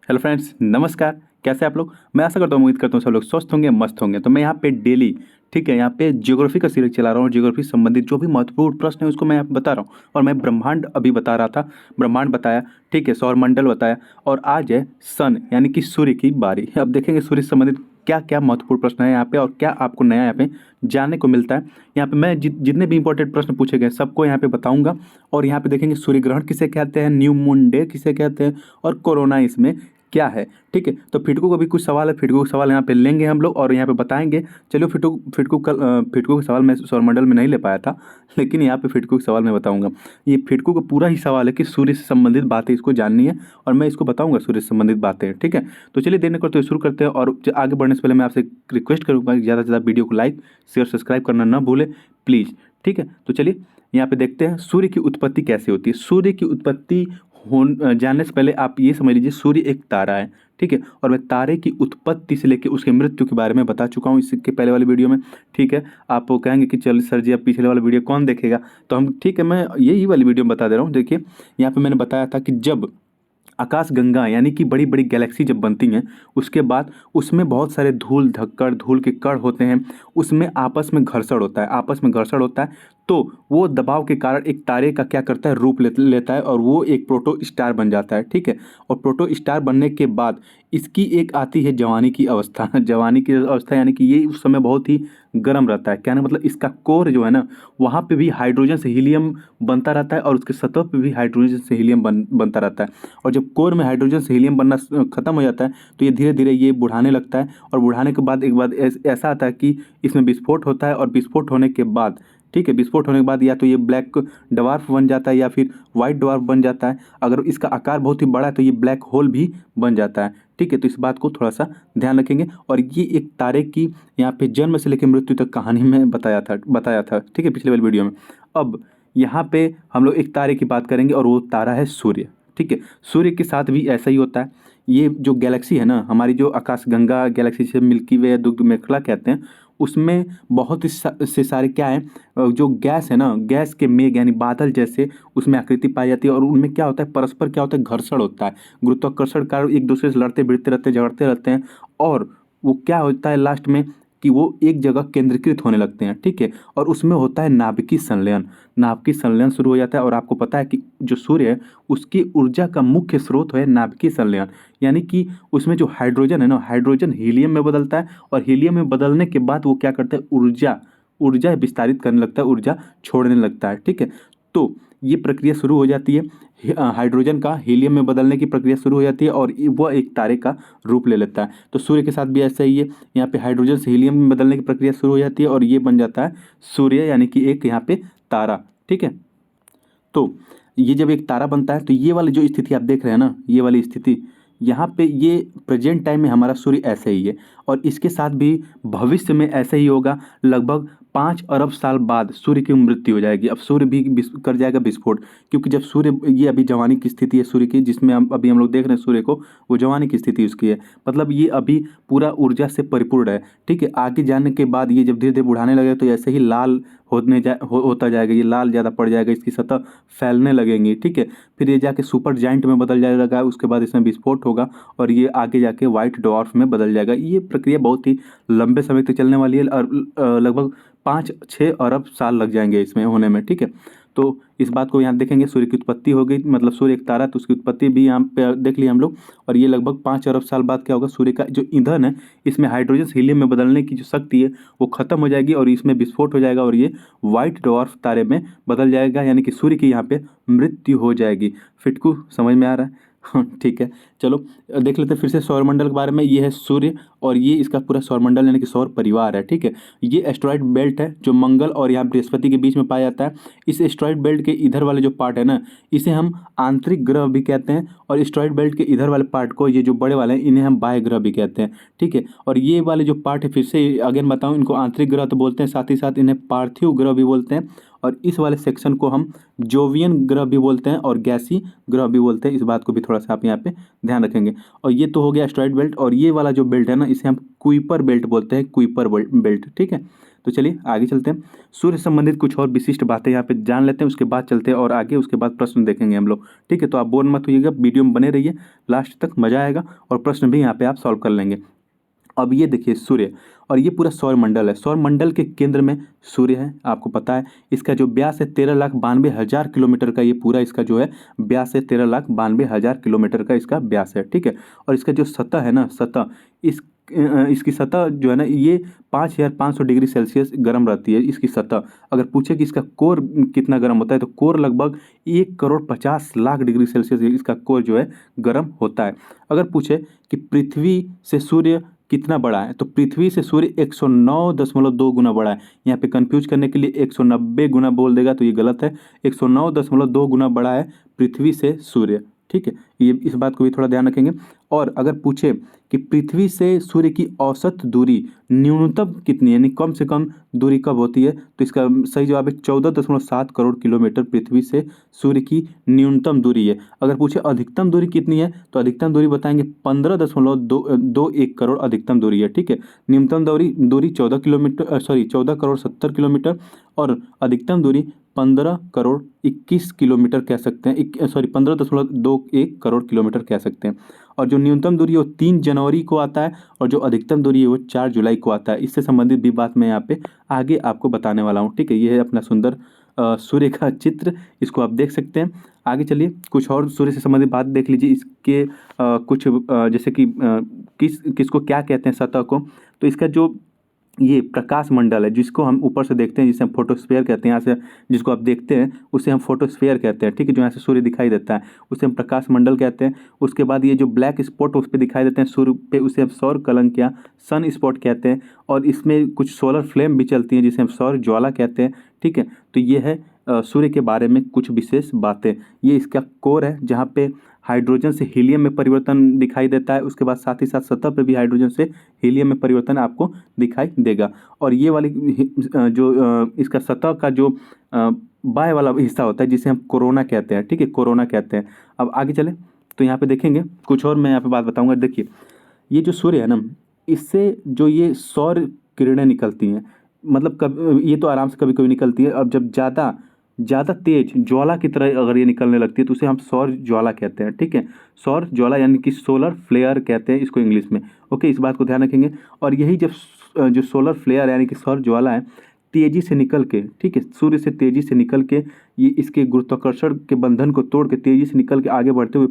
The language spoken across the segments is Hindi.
हेलो फ्रेंड्स, नमस्कार। कैसे आप लोग? मैं आशा करता हूँ, उम्मीद करता हूँ सब लोग स्वस्थ होंगे, मस्त होंगे। तो मैं यहाँ पे डेली, ठीक है, यहाँ पे ज्योग्राफी का सीरीज चला रहा हूँ। ज्योग्राफी संबंधित जो भी महत्वपूर्ण प्रश्न है उसको मैं यहाँ पे बता रहा हूँ। और मैं ब्रह्मांड अभी बता रहा था, ब्रह्मांड बताया, ठीक है, सौरमंडल बताया। और आज है सन यानी कि सूर्य की बारी। अब देखेंगे सूर्य से संबंधित क्या क्या महत्वपूर्ण प्रश्न है यहाँ पे और क्या आपको नया यहाँ पे जानने को मिलता है। यहाँ पे मैं जितने भी इंपॉर्टेंट प्रश्न पूछे गए सबको यहाँ पे बताऊंगा। और यहाँ पे देखेंगे सूर्य ग्रहण किसे कहते हैं, न्यू मून डे किसे कहते हैं, और कोरोना इसमें क्या है। ठीक है, तो फिटकू को भी कुछ सवाल है, फिटकू का सवाल यहाँ पे लेंगे हम लोग और यहाँ पे बताएंगे। चलिए फिटकू का सवाल मैं सौरमंडल में नहीं ले पाया था, लेकिन यहाँ पे फिटकू का सवाल मैं बताऊंगा। ये फिटकू का पूरा ही सवाल है कि सूर्य से संबंधित बातें इसको जाननी है और मैं इसको बताऊंगा सूर्य से संबंधित बातें। ठीक है, तो चलिए देर न करते हुए शुरू करते हैं। और आगे बढ़ने से पहले मैं आपसे रिक्वेस्ट करूँगा कि ज़्यादा से ज़्यादा वीडियो को लाइक शेयर सब्सक्राइब करना ना भूलें प्लीज़। ठीक है, तो चलिए यहाँ पे देखते हैं सूर्य की उत्पत्ति कैसे होती है। सूर्य की उत्पत्ति जानने से पहले आप ये समझ लीजिए सूर्य एक तारा है। ठीक है, और मैं तारे की उत्पत्ति से लेकर उसके मृत्यु के बारे में बता चुका हूँ इसके पहले वाले वीडियो में। ठीक है, आप कहेंगे कि चल सर जी अब पिछले वाला वीडियो कौन देखेगा, तो हम ठीक है मैं यही वाली वीडियो में बता दे रहा हूँ। देखिए यहाँ पे मैंने बताया था कि जब आकाशगंगा यानी कि बड़ी बड़ी गैलेक्सी जब बनती हैं उसके बाद उसमें बहुत सारे धूल धक्कड़ धूल के कण होते हैं, उसमें आपस में घर्षण होता है, आपस में घर्षण होता है। तो वो दबाव के कारण एक तारे का क्या करता है, रूप लेता है और वो एक प्रोटो स्टार बन जाता है। ठीक है, और प्रोटो स्टार बनने के बाद इसकी एक आती है जवानी की अवस्था। जवानी की अवस्था यानी कि ये उस समय बहुत ही गर्म रहता है। कहने मतलब इसका कोर जो है ना, वहाँ पे भी हाइड्रोजन से हीलियम बनता रहता है और उसके सतह पे भी हाइड्रोजन से हीलियम बनता रहता है। और जब कोर में हाइड्रोजन से हीलियम बनना खत्म हो जाता है तो ये धीरे धीरे ये बुढ़ाने लगता है। और बुढ़ाने के बाद एक बात ऐसा आता है कि इसमें विस्फोट होता है। और विस्फोट होने के बाद, ठीक है, विस्फोट होने के बाद या तो ये ब्लैक डवार्फ बन जाता है या फिर वाइट डवार्फ बन जाता है। अगर इसका आकार बहुत ही बड़ा है तो ये ब्लैक होल भी बन जाता है। ठीक है, तो इस बात को थोड़ा सा ध्यान रखेंगे। और ये एक तारे की यहाँ पे जन्म से लेकर मृत्यु तक कहानी में बताया था। ठीक है, पिछले वाली वीडियो में। अब यहाँ पे हम लोग एक तारे की बात करेंगे और वो तारा है सूर्य। ठीक है, सूर्य के साथ भी ऐसा ही होता है। ये जो गैलेक्सी है ना, हमारी जो आकाशगंगा गैलेक्सी से मिल्की वे या दुग्ध मेखला कहते हैं, उसमें बहुत ही से सारे क्या है, जो गैस है ना, गैस के मेघ यानी बादल जैसे उसमें आकृति पाई जाती है। और उनमें क्या होता है, परस्पर क्या होता है, घर्षण होता है। गुरुत्वाकर्षण कारण एक दूसरे से लड़ते भिड़ते रहते हैं, झगड़ते रहते हैं। और वो क्या होता है लास्ट में कि वो एक जगह केंद्रीकृत होने लगते हैं। ठीक है, और उसमें होता है नाभिकीय संलयन। नाभिकीय संलयन शुरू हो जाता है। और आपको पता है कि जो सूर्य है उसकी ऊर्जा का मुख्य स्रोत है नाभिकीय संलयन। यानी कि उसमें जो हाइड्रोजन है ना, हाइड्रोजन हीलियम में बदलता है और हीलियम में बदलने के बाद वो क्या करता है, ऊर्जा ऊर्जा विस्तारित करने लगता है, ऊर्जा छोड़ने लगता है। ठीक है, तो ये प्रक्रिया शुरू हो जाती है, हाइड्रोजन का हीलियम में बदलने की प्रक्रिया शुरू हो जाती है और वह एक तारे का रूप ले लेता है। तो सूर्य के साथ भी ऐसा ही है, यहाँ पे हाइड्रोजन से हीलियम में बदलने की प्रक्रिया शुरू हो जाती है और ये बन जाता है सूर्य यानी कि एक यहाँ पे तारा। ठीक है, तो ये जब एक तारा बनता है तो ये वाली जो स्थिति आप देख रहे हैं ना, ये वाली स्थिति यहाँ पे, ये प्रेजेंट टाइम में हमारा सूर्य ऐसे ही है। और इसके साथ भी भविष्य में ऐसे ही होगा। लगभग 5 अरब साल बाद सूर्य की मृत्यु हो जाएगी। अब सूर्य भी कर जाएगा विस्फोट, क्योंकि जब सूर्य, ये अभी जवानी की स्थिति है सूर्य की, जिसमें अभी हम लोग देख रहे हैं सूर्य को, वो जवानी की स्थिति उसकी है। मतलब ये अभी पूरा ऊर्जा से परिपूर्ण है। ठीक है, आगे जाने के बाद ये जब धीरे धीरे बुढ़ाने लगे तो ऐसे ही लाल होता जाएगा, ये लाल ज़्यादा पड़ जाएगा, इसकी सतह फैलने लगेंगी। ठीक है, फिर ये जाके सुपर जाइंट में बदल जाएगा, उसके बाद इसमें विस्फोट होगा और ये आगे जाके व्हाइट डवार्फ में बदल जाएगा। ये प्रक्रिया बहुत ही लंबे समय तक चलने वाली है और लगभग 5-6 अरब साल लग जाएंगे इसमें होने में। ठीक है, तो इस बात को यहाँ देखेंगे, सूर्य की उत्पत्ति हो गई, मतलब सूर्य एक तारा, तो उसकी उत्पत्ति भी यहाँ पे देख लिया हम लोग। और ये लगभग 5 अरब साल बाद क्या होगा, सूर्य का जो ईंधन है इसमें हाइड्रोजन से हीलियम में बदलने की जो शक्ति है वो खत्म हो जाएगी और इसमें विस्फोट हो जाएगा और ये व्हाइट डवार्फ तारे में बदल जाएगा, यानी कि सूर्य की यहाँ पे मृत्यु हो जाएगी। फिटकू समझ में आ रहा है? हाँ ठीक है, चलो देख लेते हैं फिर से सौरमंडल के बारे में। ये है सूर्य और ये इसका पूरा सौरमंडल यानी कि सौर परिवार है। ठीक है, ये एस्ट्रॉइड बेल्ट है जो मंगल और यहाँ बृहस्पति के बीच में पाया जाता है। इस एस्ट्रॉइड बेल्ट के इधर वाले जो पार्ट है ना, इसे हम आंतरिक ग्रह भी कहते हैं। और एस्ट्रॉइड बेल्ट के इधर वाले पार्ट को, ये जो बड़े वाले हैं, इन्हें हम बाह्य ग्रह भी कहते हैं। ठीक है, और ये वाले जो पार्ट है, फिर से अगेन बताऊँ, इनको आंतरिक ग्रह तो बोलते हैं, साथ ही साथ इन्हें पार्थिव ग्रह भी बोलते हैं। और इस वाले सेक्शन को हम जोवियन ग्रह भी बोलते हैं और गैसी ग्रह भी बोलते हैं। इस बात को भी थोड़ा सा आप यहाँ पे ध्यान रखेंगे। और ये तो हो गया एस्ट्रॉइड बेल्ट। और ये वाला जो बेल्ट है ना, इसे हम कुइपर बेल्ट बोलते हैं, कुइपर बेल्ट। ठीक है, तो चलिए आगे चलते हैं, सूर्य संबंधित कुछ और विशिष्ट बातें यहाँ पे जान लेते हैं, उसके बाद चलते हैं और आगे उसके बाद प्रश्न देखेंगे हम लोग। ठीक है, तो आप बोर मत होइएगा, वीडियो में बने रहिए, लास्ट तक मजा आएगा और प्रश्न भी यहाँ पे आप सॉल्व कर लेंगे। अब ये देखिए सूर्य, और ये पूरा सौर मंडल है, सौर मंडल के केंद्र में सूर्य है, आपको पता है। इसका जो व्यास है 13,92,000 किलोमीटर का, ये पूरा इसका जो है व्यास है 13,92,000 किलोमीटर का इसका व्यास है। ठीक है, और इसका जो सतह है ना, सतह इसकी सतह जो है ना, ये 5,500 डिग्री सेल्सियस गर्म रहती है इसकी सतह। अगर पूछे कि इसका कोर कितना गर्म होता है, तो कोर लगभग 1,50,00,000 डिग्री सेल्सियस इसका कोर जो है गर्म होता है। अगर पूछे कि पृथ्वी से सूर्य कितना बड़ा है, तो पृथ्वी से सूर्य 109.2 गुना बड़ा है। यहाँ पे कंफ्यूज करने के लिए 190 गुना बोल देगा तो ये गलत है, 109.2 गुना बड़ा है पृथ्वी से सूर्य। ठीक है, ये इस बात को भी थोड़ा ध्यान रखेंगे। और अगर पूछे कि पृथ्वी से सूर्य की औसत दूरी न्यूनतम कितनी है, यानी कम से कम दूरी कब होती है, तो इसका सही जवाब है 14.7 करोड़ किलोमीटर पृथ्वी से सूर्य की न्यूनतम दूरी है। अगर पूछे अधिकतम दूरी कितनी है, तो अधिकतम दूरी बताएंगे 15.21 करोड़ अधिकतम दूरी है। ठीक है, न्यूनतम दूरी 14 करोड़ 70 किलोमीटर और अधिकतम दूरी 15 करोड़ 21 किलोमीटर कह सकते हैं, 15.21 करोड़ किलोमीटर कह सकते हैं। और जो न्यूनतम दूरी है वो 3 जनवरी को आता है और जो अधिकतम दूरी है वो 4 जुलाई को आता है। इससे संबंधित भी बात मैं यहाँ पे आगे आपको बताने वाला हूँ। ठीक है, ये है अपना सुंदर सूर्य का चित्र, इसको आप देख सकते हैं। आगे चलिए कुछ और सूर्य से संबंधित बात देख लीजिए। इसके कुछ जैसे कि किसको क्या कहते हैं सतह को, तो इसका जो ये प्रकाश मंडल है जिसको हम ऊपर से देखते हैं, जिसे हम फोटोस्फीयर कहते हैं, यहाँ से जिसको आप देखते हैं उसे हम फोटोस्फीयर कहते हैं। ठीक है, जो यहाँ से सूर्य दिखाई देता है उसे हम प्रकाश मंडल कहते हैं। उसके बाद ये जो ब्लैक स्पॉट उस पर दिखाई देते हैं सूर्य पे, उसे हम सौर कलंक या सन स्पॉट कहते हैं। और इसमें कुछ सोलर फ्लेम भी चलती हैं जिसे हम सौर ज्वाला कहते हैं। ठीक है, तो ये है सूर्य के बारे में कुछ विशेष बातें। ये इसका कोर है जहाँ पे हाइड्रोजन से हीलियम में परिवर्तन दिखाई देता है। उसके बाद साथ ही साथ सतह पे भी हाइड्रोजन से हीलियम में परिवर्तन आपको दिखाई देगा। और ये वाली जो इसका सतह का जो बाएं वाला हिस्सा होता है जिसे हम कोरोना कहते हैं। ठीक है, कोरोना कहते हैं। अब आगे चले तो यहाँ पे देखेंगे कुछ और मैं यहाँ पे बात बताऊँगा। देखिए ये जो सूर्य है ना, इससे जो ये सौर किरणें निकलती हैं, मतलब कभी ये तो आराम से कभी कभी निकलती है। अब जब ज़्यादा तेज ज्वाला की तरह अगर ये निकलने लगती है तो उसे हम सौर ज्वाला कहते हैं। ठीक है, सौर ज्वाला यानी कि सोलर फ्लेयर कहते हैं इसको इंग्लिश में। ओके, इस बात को ध्यान रखेंगे। और यही जब जो सोलर फ्लेयर यानी कि सौर ज्वाला है तेजी से निकल के, ठीक है, सूर्य से तेजी से निकल के ये इसके गुरुत्वाकर्षण के बंधन को तोड़ के तेजी से निकल के आगे बढ़ते हुए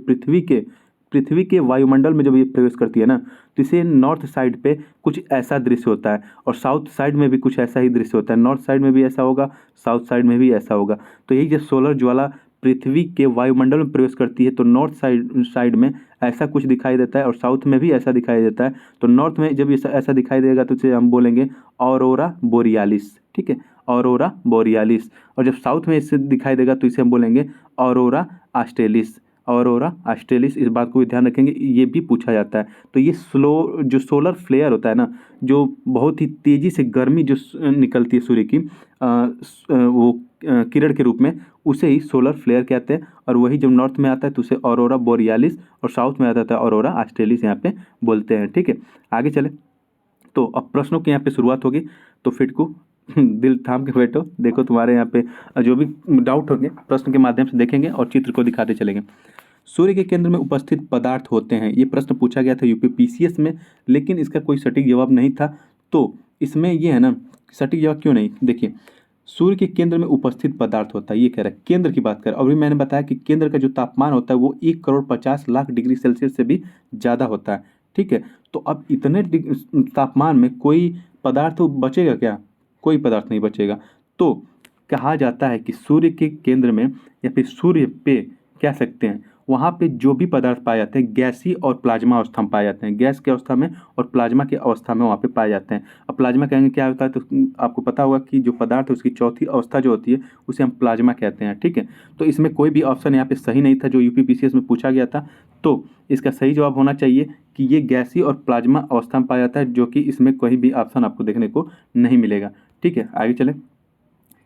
पृथ्वी के वायुमंडल में जब ये प्रवेश करती है ना, तो इसे नॉर्थ साइड पे कुछ ऐसा दृश्य होता है और साउथ साइड में भी कुछ ऐसा ही दृश्य होता है। नॉर्थ साइड में भी ऐसा होगा, साउथ साइड में भी ऐसा होगा। तो यही जब सोलर ज्वाला पृथ्वी के वायुमंडल में प्रवेश करती है तो नॉर्थ साइड में ऐसा कुछ दिखाई देता है और साउथ में भी ऐसा दिखाई देता है। तो नॉर्थ में जब ये ऐसा दिखाई देगा तो इसे हम बोलेंगे ऑरोरा बोरियालिस। ठीक है, ऑरोरा बोरियालिस। और जब साउथ में इसे दिखाई देगा तो इसे हम बोलेंगे ऑरोरा ऑस्ट्रेलिस। ऑरोरा ऑस्ट्रेलिस, इस बात को भी ध्यान रखेंगे, ये भी पूछा जाता है। तो ये जो सोलर फ्लेयर होता है ना, जो बहुत ही तेज़ी से गर्मी जो निकलती है सूर्य की वो किरण के रूप में, उसे ही सोलर फ्लेयर कहते हैं। और वही जब नॉर्थ में आता है तो उसे ऑरोरा बोरियालिस और साउथ में आता है ऑरोरा ऑस्ट्रेलिस यहाँ पे बोलते हैं। ठीक है, आगे चले तो अब प्रश्नों की यहाँ पे शुरुआत होगी। तो फिटकू दिल थाम के बैठो, देखो तुम्हारे यहाँ पे जो भी डाउट होंगे प्रश्न के माध्यम से देखेंगे और चित्र को दिखाते चलेंगे। सूर्य के केंद्र में उपस्थित पदार्थ होते हैं, ये प्रश्न पूछा गया था यूपीपीसीएस में, लेकिन इसका कोई सटीक जवाब नहीं था। तो इसमें ये है ना, सटीक जवाब क्यों नहीं, देखिए सूर्य के केंद्र में उपस्थित पदार्थ होता है, ये कह रहा है केंद्र की बात कर। अभी मैंने बताया कि केंद्र का जो तापमान होता है वो 1,50,00,000 डिग्री सेल्सियस से भी ज़्यादा होता है। ठीक है, तो अब इतने तापमान में कोई पदार्थ बचेगा क्या? कोई पदार्थ नहीं बचेगा। तो कहा जाता है कि सूर्य के केंद्र में या फिर सूर्य पे कह सकते हैं, वहाँ पे जो भी पदार्थ पाए जाते हैं गैसीय और प्लाज्मा अवस्था में पाए जाते हैं, गैस की अवस्था में और प्लाज्मा की अवस्था में वहाँ पे पाए जाते हैं। अब प्लाज्मा कहेंगे क्या होता है, तो आपको पता होगा कि जो पदार्थ है उसकी चौथी अवस्था जो होती है उसे हम प्लाज्मा कहते हैं। ठीक है, तो इसमें कोई भी ऑप्शन यहाँ पे सही नहीं था जो यूपीपीसीएस में पूछा गया था। तो इसका सही जवाब होना चाहिए कि ये गैसीय और प्लाज्मा अवस्था में पाया जाता है, जो कि इसमें कोई भी ऑप्शन आपको देखने को नहीं मिलेगा। ठीक है, आगे चले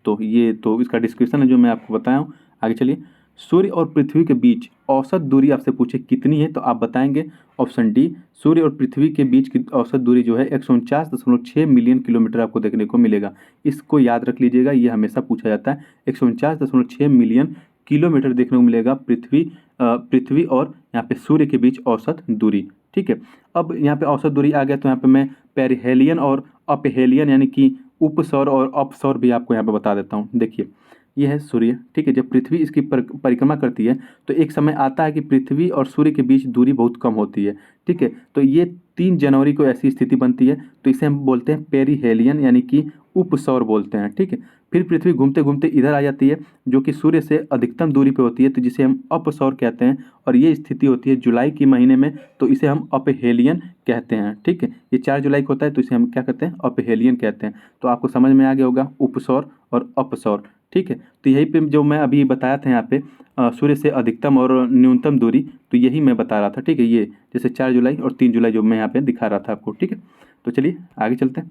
तो ये तो इसका डिस्क्रिप्शन है जो मैं आपको बताया हूँ। आगे चलिए सूर्य और पृथ्वी के बीच औसत दूरी आपसे पूछे कितनी है तो आप बताएंगे ऑप्शन डी, सूर्य और पृथ्वी के बीच की औसत दूरी जो है 149.6 मिलियन किलोमीटर आपको देखने को मिलेगा। इसको याद रख लीजिएगा, ये हमेशा पूछा जाता है। 149.6 मिलियन किलोमीटर देखने को मिलेगा पृथ्वी और यहाँ पे सूर्य के बीच औसत दूरी। ठीक है, अब यहाँ पे औसत दूरी आ गया तो यहाँ पे मैं पेरिहेलियन और अपहेलियन यानी कि उपसौर और अपसौर भी आपको यहाँ पे बता देता हूँ। देखिए, ये है सूर्य। ठीक है, जब पृथ्वी इसकी परिक्रमा करती है तो एक समय आता है कि पृथ्वी और सूर्य के बीच दूरी बहुत कम होती है। ठीक है, तो ये 3 जनवरी को ऐसी स्थिति बनती है, तो इसे हम बोलते हैं पेरिहेलियन यानी कि उपसौर बोलते हैं। ठीक है, फिर पृथ्वी घूमते घूमते इधर आ जाती है जो कि सूर्य से अधिकतम दूरी पे होती है, तो जिसे हम अपसौर कहते हैं, और ये स्थिति होती है जुलाई के महीने में, तो इसे हम अपहेलियन कहते हैं। ठीक है, ये 4 जुलाई को होता है तो इसे हम क्या कहते हैं, अपहेलियन कहते हैं। तो आपको समझ में आ गया होगा उपसौर और अपसौर। ठीक है, तो यही पे जो मैं अभी बताया था यहाँ पे सूर्य से अधिकतम और न्यूनतम दूरी, तो यही मैं बता रहा था। ठीक है, ये जैसे 4 जुलाई और 3 जुलाई जो मैं यहाँ पे दिखा रहा था आपको। ठीक है, तो चलिए आगे चलते हैं।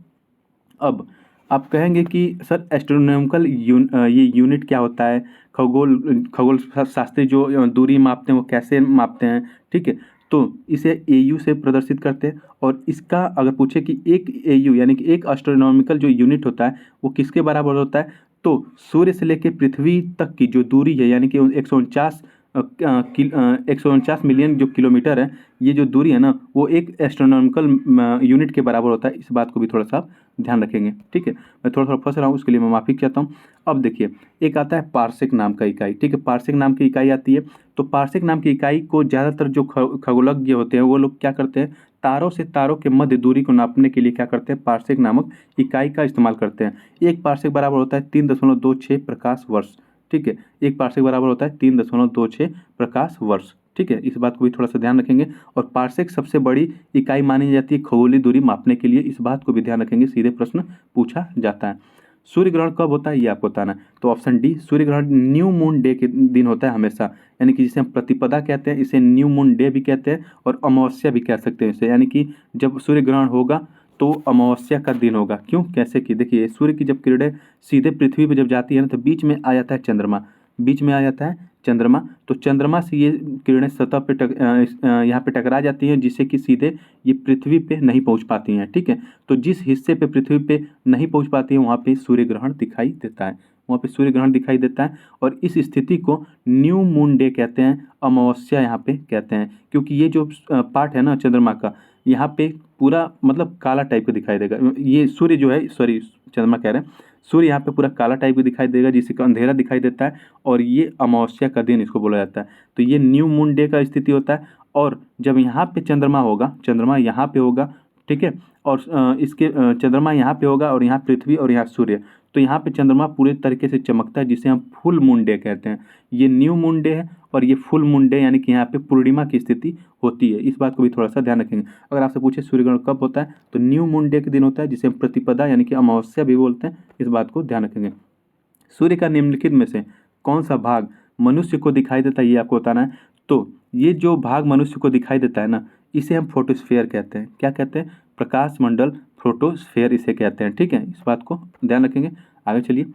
अब आप कहेंगे कि सर एस्ट्रोनॉमिकल ये यूनिट क्या होता है, खगोल शास्त्री जो दूरी मापते हैं वो कैसे मापते हैं। ठीक है, तो इसे एयू से प्रदर्शित करते हैं, और इसका अगर पूछे कि एक एयू यानी कि एक एस्ट्रोनॉमिकल जो यूनिट होता है वो किसके बराबर होता है, तो सूर्य से लेकर पृथ्वी तक की जो दूरी है यानी कि 149 मिलियन जो किलोमीटर है, ये जो दूरी है ना वो एक एस्ट्रोनॉमिकल यूनिट के बराबर होता है। इस बात को भी थोड़ा सा ध्यान रखेंगे। ठीक है, मैं थोड़ा थोड़ा फंस रहा हूँ, उसके लिए मैं माफ़ी चाहता हूँ। अब देखिए, एक आता है पार्सेक नाम का इकाई। ठीक है, पार्सेक नाम की इकाई आती है, तो पार्सेक नाम की इकाई को ज़्यादातर जो खगोलज्ञ होते हैं वो लोग क्या करते हैं, तारों से तारों के मध्य दूरी को नापने के लिए क्या करते हैं, पार्सेक नामक इकाई का इस्तेमाल करते हैं। एक पार्सेक बराबर होता है 3.26 प्रकाश वर्ष। ठीक है, एक पार्सेक बराबर होता है 3.26 प्रकाश वर्ष। ठीक है, इस बात को भी थोड़ा सा ध्यान रखेंगे। और पार्सेक सबसे बड़ी इकाई मानी जाती है खगोलीय दूरी मापने के लिए, इस बात को भी ध्यान रखेंगे, सीधे प्रश्न पूछा जाता है। सूर्य ग्रहण कब होता है ये आपको बताना है, तो ऑप्शन डी, सूर्य ग्रहण न्यू मून डे के दिन होता है हमेशा, यानी कि जिसे हम प्रतिपदा कहते हैं, इसे न्यू मून डे भी कहते हैं और अमावस्या भी कह सकते हैं इसे, यानी कि जब सूर्य ग्रहण होगा तो अमावस्या का दिन होगा। क्यों, कैसे कि देखिए, सूर्य की जब किरणें सीधे पृथ्वी पर जब जाती है ना तो बीच में आ जाता है चंद्रमा, बीच में आ जाता है चंद्रमा, तो चंद्रमा से ये किरणें सतह पे यहाँ पे टकरा जाती हैं, जिससे कि सीधे ये पृथ्वी पे नहीं पहुँच पाती हैं। ठीक है, तो जिस हिस्से पे पृथ्वी पे नहीं पहुँच पाती है वहाँ पे सूर्य ग्रहण दिखाई देता है, वहाँ पे सूर्य ग्रहण दिखाई देता है। और इस स्थिति को न्यू मून डे कहते हैं, अमावस्या यहाँ पे कहते हैं, क्योंकि ये जो पार्ट है ना चंद्रमा का, यहाँ पे पूरा मतलब काला टाइप का दिखाई देगा। ये सूर्य जो है, सॉरी चंद्रमा कह रहे हैं, सूर्य यहाँ पे पूरा काला टाइप का दिखाई देगा, जिससे कि अंधेरा दिखाई देता है, और ये अमावस्या का दिन इसको बोला जाता है। तो ये न्यू मून डे का स्थिति होता है। और जब यहाँ पे चंद्रमा होगा, चंद्रमा यहाँ पे होगा, ठीक है, और चंद्रमा यहाँ पे होगा और यहाँ पृथ्वी और यहाँ सूर्य, तो यहाँ पे चंद्रमा पूरे तरीके से चमकता है, जिसे हम फुल मून डे कहते हैं। ये न्यू मून डे है और ये फुल मून डे यानी कि यहाँ पे पूर्णिमा की स्थिति होती है। इस बात को भी थोड़ा सा ध्यान रखेंगे। अगर आपसे पूछे सूर्य ग्रहण कब होता है, तो न्यू मून डे के दिन होता है, जिसे हम प्रतिपदा यानी कि अमावस्या भी बोलते हैं। इस बात को ध्यान रखेंगे। सूर्य का निम्नलिखित में से कौन सा भाग मनुष्य को दिखाई देता है, ये आपको बताना है। तो ये जो भाग मनुष्य को दिखाई देता है ना, इसे हम फोटोस्फेयर कहते हैं। क्या कहते हैं, प्रकाश मंडल, फोटोस्फेयर इसे कहते हैं। ठीक है, इस बात को ध्यान रखेंगे। आगे चलिए,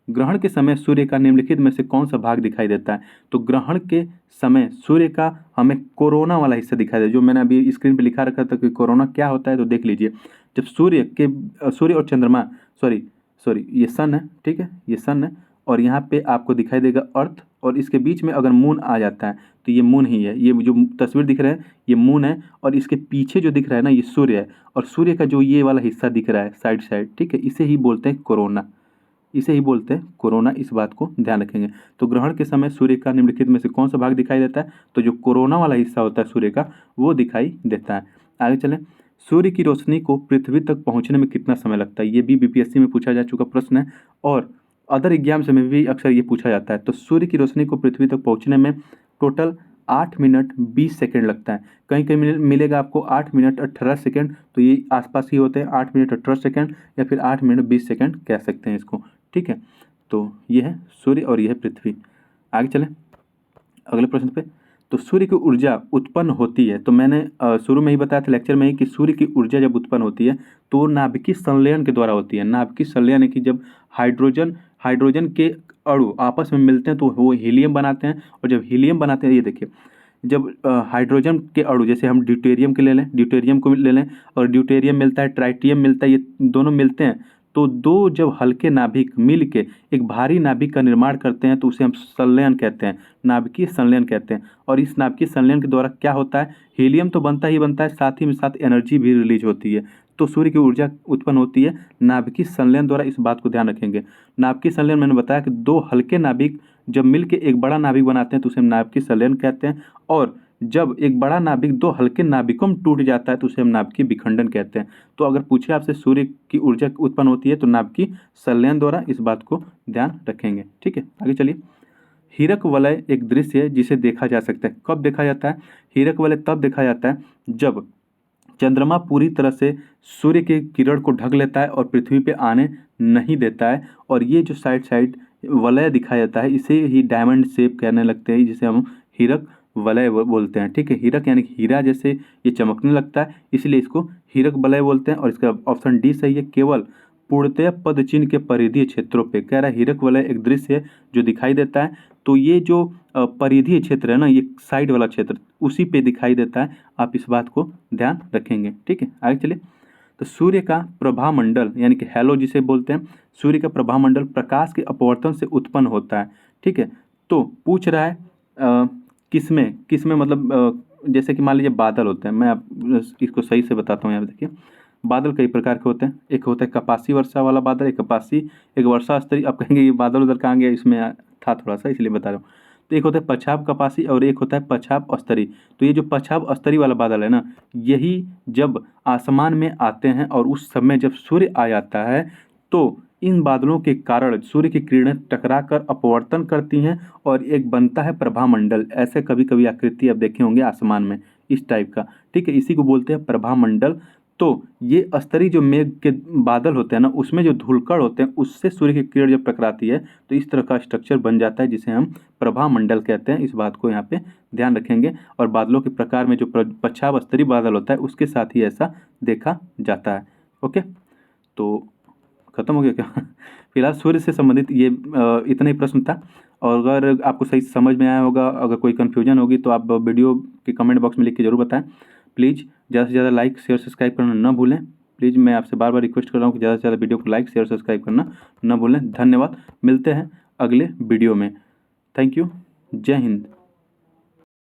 ग्रहण के समय सूर्य का निम्नलिखित में से कौन सा भाग दिखाई देता है, तो ग्रहण के समय सूर्य का हमें कोरोना वाला हिस्सा दिखाई देता है, जो मैंने अभी स्क्रीन पे लिखा रखा था कि कोरोना क्या होता है, तो देख लीजिए। जब सूर्य और चंद्रमा, सॉरी ये सन है, ठीक है, ये सन है, और यहाँ पे आपको दिखाई देगा अर्थ, और इसके बीच में अगर मून आ जाता है तो ये मून ही है। ये जो तस्वीर दिख रहा है ये मून है, और इसके पीछे जो दिख रहा है ना ये सूर्य है, और सूर्य का जो ये वाला हिस्सा दिख रहा है साइड, ठीक है, इसे ही बोलते हैं कोरोना, इसे ही बोलते हैं कोरोना। इस बात को ध्यान रखेंगे। तो ग्रहण के समय सूर्य का निम्नलिखित में से कौन सा भाग दिखाई देता है, तो जो कोरोना वाला हिस्सा होता है सूर्य का वो दिखाई देता है। आगे चलें, सूर्य की रोशनी को पृथ्वी तक पहुंचने में कितना समय लगता है, ये भी बीपीएससी में पूछा जा चुका प्रश्न है, और अदर एग्जाम्स में भी अक्सर ये पूछा जाता है। तो सूर्य की रोशनी को पृथ्वी तक पहुंचने में टोटल 8 मिनट 20 सेकेंड लगता है। कहीं कहीं मिलेगा आपको 8 मिनट 18 सेकेंड, तो ये आसपास ही होते हैं, 8 मिनट 18 सेकेंड या फिर 8 मिनट 20 सेकेंड कह सकते हैं इसको। ठीक है, तो ये है सूर्य और ये है पृथ्वी। आगे चलें अगले प्रश्न पे। तो सूर्य की ऊर्जा उत्पन्न होती है, तो मैंने शुरू में ही बताया था लेक्चर में ही कि सूर्य की ऊर्जा जब उत्पन्न होती है तो वो नाभिकीय संलयन के द्वारा होती है। नाभिकीय संलयन है कि जब हाइड्रोजन के अणु आपस में मिलते हैं तो वो हीलियम बनाते हैं, और जब हीलियम बनाते हैं, ये देखिए, जब हाइड्रोजन के अणु, जैसे हम ड्यूटेरियम के ले लें, ड्यूटेरियम को ले लें, और ड्यूटेरियम मिलता है, ट्राइटियम मिलता है, ये दोनों मिलते हैं, तो दो जब हल्के नाभिक मिल के एक भारी नाभिक का निर्माण करते हैं तो उसे हम संलयन कहते हैं, नाभिकीय संलयन कहते हैं। और इस नाभिकीय संलयन के द्वारा क्या होता है, हीलियम तो बनता ही बनता है, साथ ही में साथ एनर्जी भी रिलीज होती है, तो सूर्य की ऊर्जा उत्पन्न होती है नाभिकीय संलयन द्वारा। इस बात को ध्यान रखेंगे। नाभिकीय संलयन मैंने बताया कि दो हल्के नाभिक जब मिलके एक बड़ा नाभिक बनाते हैं तो उसे हम नाभिकीय संलयन कहते हैं, और जब एक बड़ा नाभिक दो हल्के नाभिकों में टूट जाता है तो उसे हम नाभिकीय विखंडन कहते हैं। तो अगर पूछे आपसे सूर्य की ऊर्जा उत्पन्न होती है तो नाभिकीय संलयन द्वारा, इस बात को ध्यान रखेंगे। ठीक है, आगे चलिए। हीरक वलय एक दृश्य है जिसे देखा जा सकता है। कब देखा जाता है? हीरक वलय तब देखा जाता है जब चंद्रमा पूरी तरह से सूर्य के किरण को ढक लेता है और पृथ्वी पे आने नहीं देता है, और ये जो साइड साइड वलय दिखाया जाता है इसे ही डायमंड शेप कहने लगते हैं, जिसे हम हीरक वलय बोलते हैं। ठीक है, हीरक यानी कि हीरा जैसे ये चमकने लगता है, इसलिए इसको हीरक वलय बोलते हैं। और इसका ऑप्शन डी सही है, केवल पूर्णतः पद चिन्ह के परिधीय क्षेत्रों पे। कह रहा है हीरक वलय एक दृश्य है जो दिखाई देता है, तो ये जो परिधीय क्षेत्र है ना, ये साइड वाला क्षेत्र, उसी पे दिखाई देता है। आप इस बात को ध्यान रखेंगे। ठीक है, आगे चलिए। तो सूर्य का प्रभामंडल यानी कि हैलो जिसे बोलते हैं, सूर्य का प्रभामंडल प्रकाश के अपवर्तन से उत्पन्न होता है। ठीक है, तो पूछ रहा है किसमें किसमें, मतलब जैसे कि मान लीजिए बादल होते हैं, मैं आप इसको सही से बताता हूँ। यहाँ देखिए, बादल कई प्रकार के होते हैं। एक होता है कपासी वर्षा वाला बादल, एक कपासी, एक वर्षा स्तरी। आप कहेंगे ये बादल उधर कहाँ गया, इसमें था थोड़ा सा इसलिए बता रहा हूँ। तो एक होता है पछाप कपासी और एक होता है पछाप अस्तरी। तो ये जो पछाप अस्तरी वाला बादल है ना, यही जब आसमान में आते हैं और उस समय जब सूर्य आ जाता है तो इन बादलों के कारण सूर्य की किरणें टकरा कर अपवर्तन करती हैं और एक बनता है प्रभामंडल। ऐसे कभी कभी आकृति आप देखे होंगे आसमान में, इस टाइप का। ठीक है, इसी को बोलते हैं प्रभामंडल। तो ये स्तरी जो मेघ के बादल होते हैं ना, उसमें जो धूलकण होते हैं उससे सूर्य की किरण जब टकराती है तो इस तरह का स्ट्रक्चर बन जाता है, जिसे हम प्रभामंडल कहते हैं। इस बात को यहाँ पे ध्यान रखेंगे। और बादलों के प्रकार में जो पश्चात स्तरीय बादल होता है उसके साथ ही ऐसा देखा जाता है। ओके, तो खत्म हो गया क्या? फिलहाल सूर्य से संबंधित ये इतना ही प्रश्न था। और अगर आपको सही समझ में आया होगा, अगर कोई कन्फ्यूजन होगी तो आप वीडियो के कमेंट बॉक्स में लिख के जरूर बताएं। प्लीज़ ज़्यादा से ज़्यादा लाइक शेयर सब्सक्राइब करना ना भूलें। प्लीज़ मैं आपसे बार बार रिक्वेस्ट कर रहा हूँ कि ज़्यादा से ज़्यादा वीडियो को लाइक शेयर सब्सक्राइब करना ना भूलें। धन्यवाद, मिलते हैं अगले वीडियो में। थैंक यू, जय हिंद।